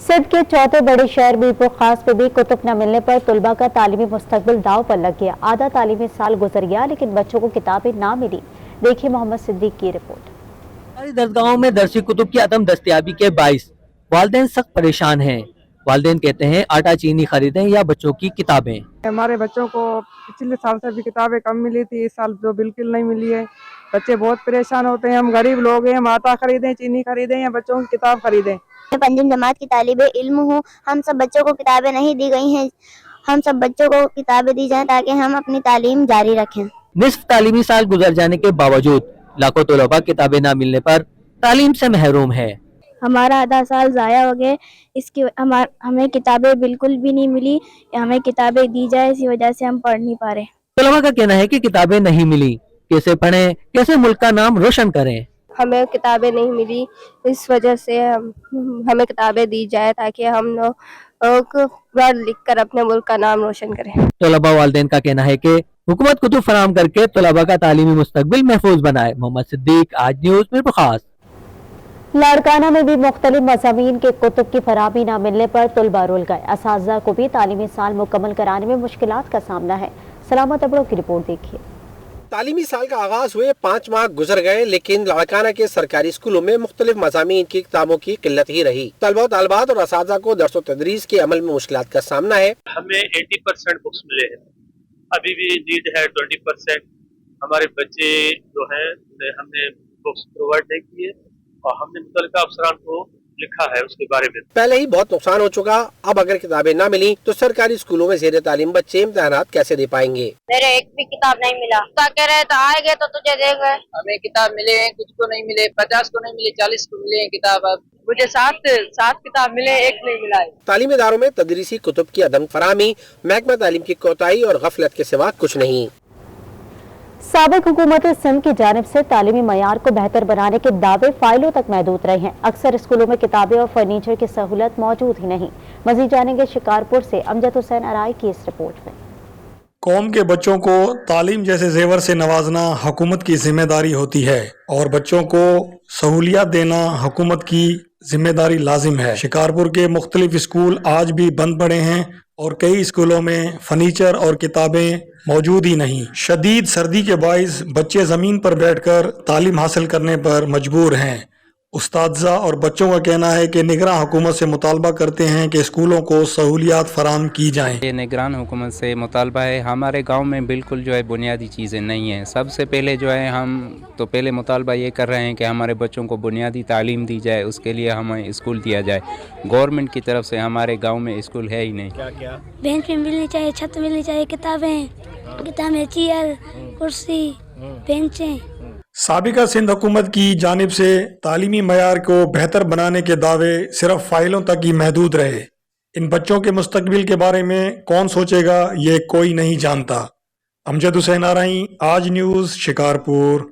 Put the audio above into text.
सिंध के चौथे बड़े शहर मीरपुर खास में भी कुतुब न मिलने पर तुलबा का तालीमी मुस्तकबिल दाव पर लग गया। आधा तालीमी साल गुजर गया लेकिन बच्चों को किताबें ना मिली। देखिए मोहम्मद सिद्दीक की रिपोर्ट। हमारी दरगाहों में दरसी कुतुब की अदम दस्तयाबी के बाइस वालिदैन सख्त परेशान हैं। वालिदैन कहते हैं आटा चीनी खरीदें या बच्चों की किताबें। हमारे बच्चों को पिछले साल से भी किताबें कम मिली थी, इस साल तो बिल्कुल नहीं मिली है। बच्चे बहुत परेशान होते हैं। हम गरीब लोग हैं, हम आटा खरीदें, चीनी खरीदें या बच्चों की किताब खरीदें। मैं पंजम जमात की तालिबे इल्म हूँ। हम सब बच्चों को किताबें नहीं दी गई हैं। हम सब बच्चों को किताबें दी जाएं ताकि हम अपनी तालीम जारी रखें। निस्फ तालीमी साल गुजर जाने के बावजूद लाखों तलबा किताबें ना मिलने पर तालीम से महरूम है। हमारा आधा साल ज़ाया हो गए, इसकी हमें किताबें बिल्कुल भी नहीं मिली। हमें किताबें दी जाए, इसी वजह से हम पढ़ नहीं पा रहे। तलबा का कहना है कि किताबें नहीं मिली, कैसे पढ़ें, कैसे मुल्क का नाम रोशन करें। हमें किताबें नहीं मिली, इस वजह से हमें किताबें दी जाए ताकि हम लोग पढ़ लिख कर अपने मुल्क का नाम रोशन करें। तलबा वालिदैन का कहना है कि हुकूमत कुतुब फराहम करके तलबा का तालीमी मुस्तकबिल महफूज बनाए। मोहम्मद सिद्दीक, आज न्यूज़ मीरपुर खास। लाड़काना में भी मुख्तलिफ मज़ामीन के कुतुब की फराहमी न मिलने पर तुलबा रुल गए। असातिज़ा को भी तालीमी साल मुकम्मल कराने में मुश्किलात का सामना है। सलामत अबड़ों की रिपोर्ट देखिए। तालीमी साल का आगाज हुए 5 माह गुजर गए लेकिन लाड़काना के सरकारी स्कूलों में मुख्तलिफ मज़ामीन की किताबों की किल्लत ही रही। तलबा तालबात और असातिज़ा को दर्स व तदरीस के अमल में मुश्किलात का सामना है। हमें 80% बुक्स मिले हैं, अभी भी नीड है 20%। हमारे बच्चे जो हैं हमने बुक्स प्रोवाइड नहीं किए और हमने मुतल्लिका अफसरान को लिखा है उसके बारे में। पहले ही बहुत नुकसान हो चुका, अब अगर किताबें ना मिली तो सरकारी स्कूलों में ज़ेर तालीम बच्चे इम्तिहानात कैसे दे पाएंगे। मेरे एक भी किताब नहीं मिला। कह रहे तो आएंगे तो तुझे देंगे। हमें किताब मिले हैं, कुछ को नहीं मिले, 50 को नहीं मिले, 40 को मिले हैं किताब। अब मुझे 7 किताब मिले, एक नहीं मिला है। तालीमी इदारों में तदरीसी कुतुब की अदम फराहमी, महकमा तालीम की कोताही और गफलत के सिवा कुछ नहीं। साबिक हुकूमत सिंध की जानिब से तालीमी मयार को बेहतर बनाने के दावे फाइलों तक महदूद रहे हैं। अक्सर स्कूलों में किताबें और फर्नीचर की सहूलत मौजूद ही नहीं। मजीद जानेंगे शिकारपुर से अमजद हुसैन अराई की इस रिपोर्ट में। कौम के बच्चों को तालीम जैसे जेवर से नवाजना हुकूमत की जिम्मेदारी होती है और बच्चों को सहूलियात देना हुकूमत की जिम्मेदारी लाजिम है। शिकारपुर के मुख्तलिफ स्कूल आज भी बंद पड़े हैं और कई स्कूलों में फर्नीचर और किताबें मौजूद ही नहीं। शदीद सर्दी के बाइस बच्चे ज़मीन पर बैठकर तालीम हासिल करने पर मजबूर हैं। उस्तादज़ा और बच्चों का कहना है कि निगरान हुकूमत से मुतालबा करते हैं कि स्कूलों को सहूलियात फराहम की जाएं। ये निगरान हुकूमत से मुतालबा है। हमारे गांव में बिल्कुल जो है बुनियादी चीज़ें नहीं हैं। सबसे पहले जो है हम तो पहले मुतालबा ये कर रहे हैं कि हमारे बच्चों को बुनियादी तालीम दी जाए, उसके लिए हमें स्कूल दिया जाए। गवर्नमेंट की तरफ से हमारे गाँव में स्कूल है ही नहीं। क्या बेंच भी मिलनी चाहिए, छत मिलनी चाहिए, किताबें, चेयर, कुर्सी, बेंचें। साबिका सिंध हुकूमत की जानिब से तालीमी मयार को बेहतर बनाने के दावे सिर्फ फाइलों तक ही महदूद रहे। इन बच्चों के मुस्तकबिल के बारे में कौन सोचेगा ये कोई नहीं जानता। अमजद हुसैन आराई, आज न्यूज़, शिकारपुर।